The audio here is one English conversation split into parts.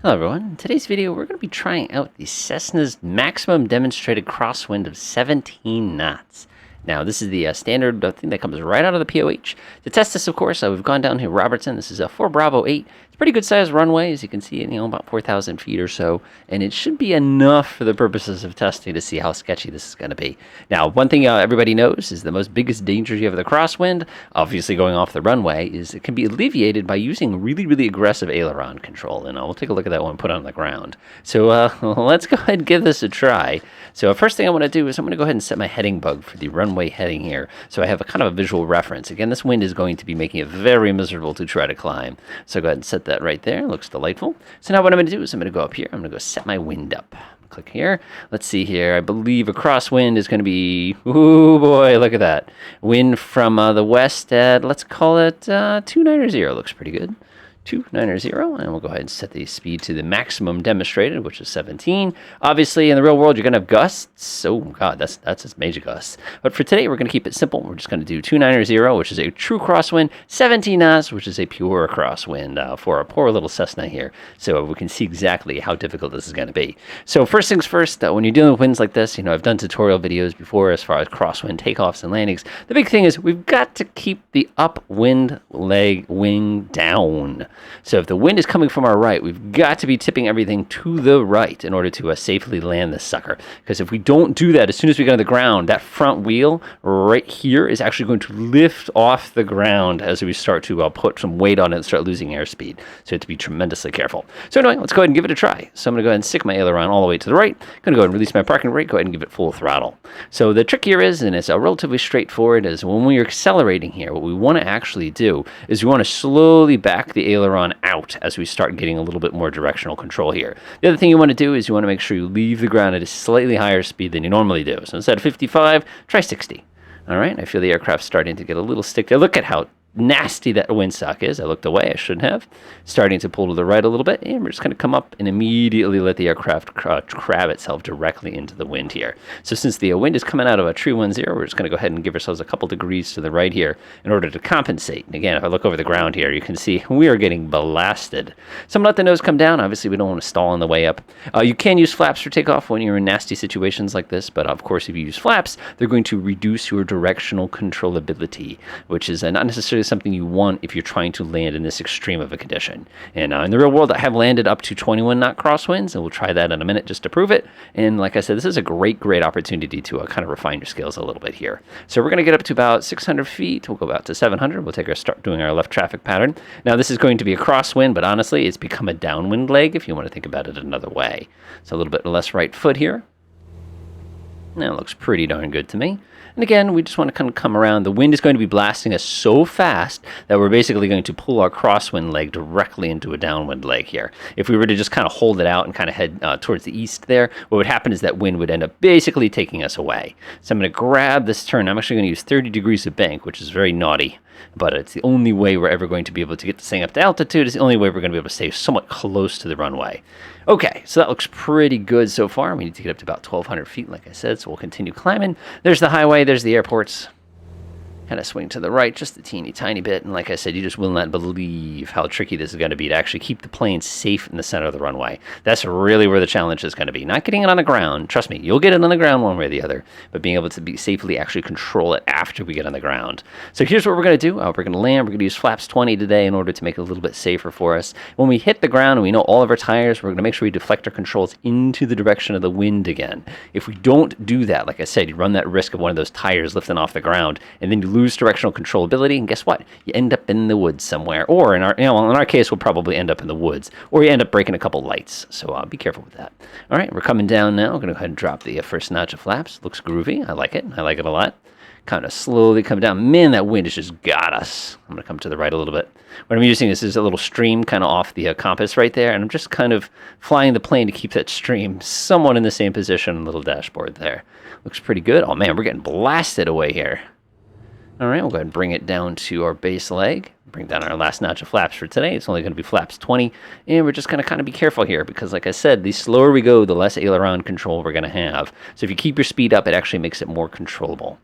Hello everyone, in today's video we're going to be trying out the Cessna's maximum demonstrated crosswind of 17 knots. Now this is the standard thing that comes right out of the POH. To test this, of course, we've gone down here Robertson. This is a 4 Bravo 8. It's a pretty good sized runway, as you can see, about 4,000 feet or so, and it should be enough for the purposes of testing to see how sketchy this is going to be. Now, one thing everybody knows is the most biggest danger you have of the crosswind, obviously going off the runway, is it can be alleviated by using really aggressive aileron control, and we'll take a look at that one put on the ground. So let's go ahead and give this a try. So first thing I want to do is I'm going to go ahead and set my heading bug for the runway heading here, so I have a kind of a visual reference. Again, this wind is going to be making it very miserable to try to climb. So go ahead and set that right there. Looks delightful. So now what I'm going to do is I'm going to go up here. I'm going to go set my wind up. Click here. Let's see here. I believe a crosswind is going to be, ooh boy, look at that. Wind from the west at, let's call it 290. Looks pretty good. 290, and we'll go ahead and set the speed to the maximum demonstrated, which is 17. Obviously, in the real world, you're going to have gusts. Oh, God, that's just major gusts. But for today, we're going to keep it simple. We're just going to do 290, which is a true crosswind, 17 knots, which is a pure crosswind for a poor little Cessna here. So we can see exactly how difficult this is going to be. So first things first, when you're dealing with winds like this, I've done tutorial videos before as far as crosswind takeoffs and landings. The big thing is we've got to keep the upwind leg wing down. So if the wind is coming from our right, we've got to be tipping everything to the right in order to safely land this sucker. Because if we don't do that, as soon as we get on the ground, that front wheel right here is actually going to lift off the ground as we start to put some weight on it and start losing airspeed. So you have to be tremendously careful. So anyway, let's go ahead and give it a try. So I'm going to go ahead and stick my aileron all the way to the right. I'm going to go ahead and release my parking brake, go ahead and give it full throttle. So the trick here is, and it's relatively straightforward, is when we're accelerating here, what we want to actually do is we want to slowly back the aileron out as we start getting a little bit more directional control here. The other thing you want to do is you want to make sure you leave the ground at a slightly higher speed than you normally do. So instead of 55, try 60. All right, I feel the aircraft starting to get a little stick there. Look at how nasty that windsock is. I looked away, I shouldn't have. Starting to pull to the right a little bit, and we're just going to come up and immediately let the aircraft crab itself directly into the wind here. So since the wind is coming out of a true 10, we're just going to go ahead and give ourselves a couple degrees to the right here in order to compensate. And again, if I look over the ground here, you can see we are getting blasted. So I'm going to let the nose come down. Obviously, we don't want to stall on the way up. You can use flaps for takeoff when you're in nasty situations like this, but of course, if you use flaps, they're going to reduce your directional controllability, which is not necessarily something you want if you're trying to land in this extreme of a condition. And in the real world, I have landed up to 21 knot crosswinds, and we'll try that in a minute just to prove it. And like I said, this is a great opportunity to kind of refine your skills a little bit here. So we're going to get up to about 600 feet. We'll go about to 700. We'll start doing our left traffic pattern. Now this is going to be a crosswind, but honestly, it's become a downwind leg if you want to think about it another way. So a little bit less right foot here. Now it looks pretty darn good to me. And again, we just want to kind of come around. The wind is going to be blasting us so fast that we're basically going to pull our crosswind leg directly into a downwind leg here. If we were to just kind of hold it out and kind of head towards the east there, what would happen is that wind would end up basically taking us away. So I'm going to grab this turn. I'm actually going to use 30 degrees of bank, which is very naughty, but it's the only way we're ever going to be able to get this thing up to altitude. It's the only way we're going to be able to stay somewhat close to the runway. Okay, so that looks pretty good so far. We need to get up to about 1,200 feet, like I said, so we'll continue climbing. There's the highway, there's the airports. Kind of swing to the right just a teeny tiny bit, and like I said, you just will not believe how tricky this is going to be to actually keep the plane safe in the center of the runway. That's really where the challenge is going to be. Not getting it on the ground. Trust me, you'll get it on the ground one way or the other, but being able to safely actually control it after we get on the ground. So here's what we're going to do. We're going to land. We're going to use flaps 20 today in order to make it a little bit safer for us. When we hit the ground and we know all of our tires, we're going to make sure we deflect our controls into the direction of the wind again. If we don't do that, like I said, you run that risk of one of those tires lifting off the ground, and then you lose directional controllability, and guess what? You end up in the woods somewhere, or in our case, we'll probably end up in the woods, or you end up breaking a couple lights. So be careful with that. All right, we're coming down now. We're going to go ahead and drop the first notch of flaps. Looks groovy. I like it. I like it a lot. Kind of slowly come down. Man, that wind has just got us. I'm going to come to the right a little bit. What I'm using is a little stream kind of off the compass right there, and I'm just kind of flying the plane to keep that stream somewhat in the same position on the little dashboard there. Looks pretty good. Oh man, we're getting blasted away here. All right, we'll go ahead and bring it down to our base leg. Bring down our last notch of flaps for today. It's only going to be flaps 20. And we're just going to kind of be careful here because, like I said, the slower we go, the less aileron control we're going to have. So if you keep your speed up, it actually makes it more controllable.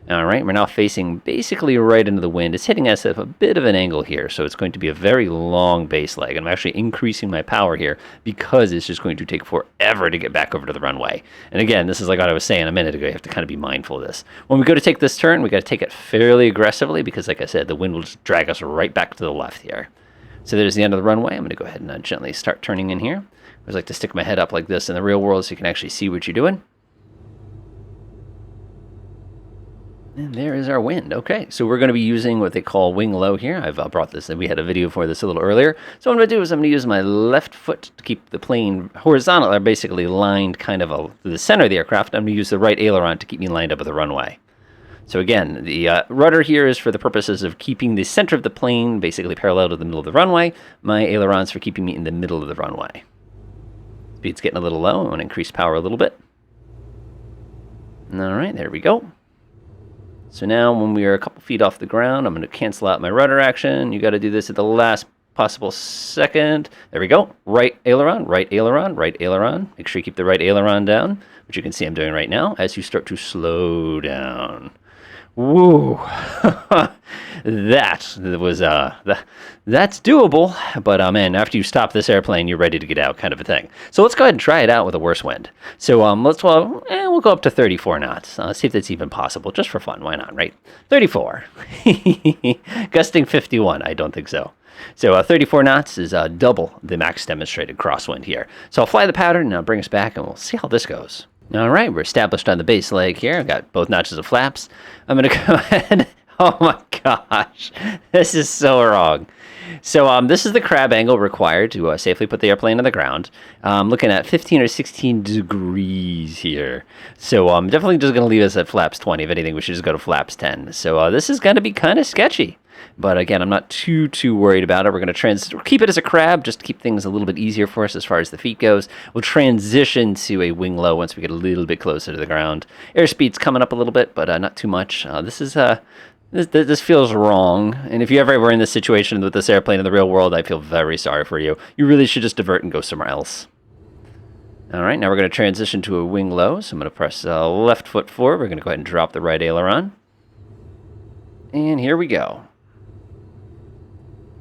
All right, we're now facing basically right into the wind. It's hitting us at a bit of an angle here, so it's going to be a very long base leg. I'm actually increasing my power here because it's just going to take forever to get back over to the runway. And again, this is like what I was saying a minute ago. You have to kind of be mindful of this. When we go to take this turn, we got to take it fairly aggressively because, like I said, the wind will just drag us right back to the left here. So there's the end of the runway. I'm going to go ahead and gently start turning in here. I always like to stick my head up like this in the real world so you can actually see what you're doing. And there is our wind. Okay, so we're going to be using what they call wing low here. I've brought this, and we had a video for this a little earlier. So what I'm going to do is I'm going to use my left foot to keep the plane horizontal, or basically lined kind of to the center of the aircraft. I'm going to use the right aileron to keep me lined up with the runway. So again, the rudder here is for the purposes of keeping the center of the plane basically parallel to the middle of the runway. My aileron's for keeping me in the middle of the runway. Speed's getting a little low. I want to increase power a little bit. All right, there we go. So now when we are a couple feet off the ground, I'm going to cancel out my rudder action. You got to do this at the last possible second. There we go. Right aileron, right aileron, right aileron. Make sure you keep the right aileron down, which you can see I'm doing right now as you start to slow down. Woo! That's doable, but man, after you stop this airplane, you're ready to get out, kind of a thing. So let's go ahead and try it out with a worse wind. So we'll go up to 34 knots. See if that's even possible, just for fun. Why not, right? 34, gusting 51. I don't think so. So 34 knots is double the max demonstrated crosswind here. So I'll fly the pattern and I'll bring us back, and we'll see how this goes. All right, we're established on the base leg here. I've got both notches of flaps. I'm going to go ahead. Oh my gosh, this is so wrong. So this is the crab angle required to safely put the airplane on the ground. I'm looking at 15 or 16 degrees here. So I'm definitely just going to leave us at flaps 20. If anything, we should just go to flaps 10. So this is going to be kind of sketchy. But again, I'm not too worried about it. We're going to keep it as a crab, just to keep things a little bit easier for us as far as the feet goes. We'll transition to a wing low once we get a little bit closer to the ground. Airspeed's coming up a little bit, but not too much. This feels wrong. And if you ever were in this situation with this airplane in the real world, I feel very sorry for you. You really should just divert and go somewhere else. All right, now we're going to transition to a wing low. So I'm going to press left foot forward. We're going to go ahead and drop the right aileron. And here we go.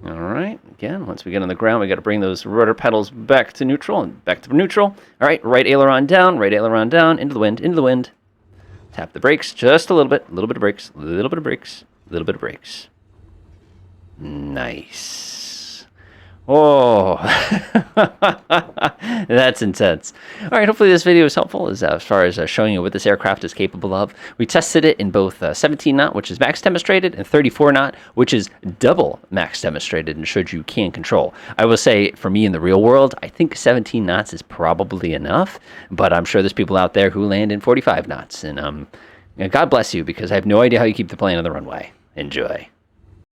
All right, again, once we get on the ground, we got to bring those rudder pedals back to neutral and back to neutral. All right, right aileron down, into the wind. Tap the brakes just a little bit of brakes, a little bit of brakes, a little bit of brakes. Nice. Oh, that's intense. All right, hopefully this video is helpful as far as showing you what this aircraft is capable of. We tested it in both 17 knot, which is max demonstrated, and 34 knot, which is double max demonstrated, and showed you can control. I will say, for me in the real world, I think 17 knots is probably enough, but I'm sure there's people out there who land in 45 knots, and God bless you, because I have no idea how you keep the plane on the runway. Enjoy.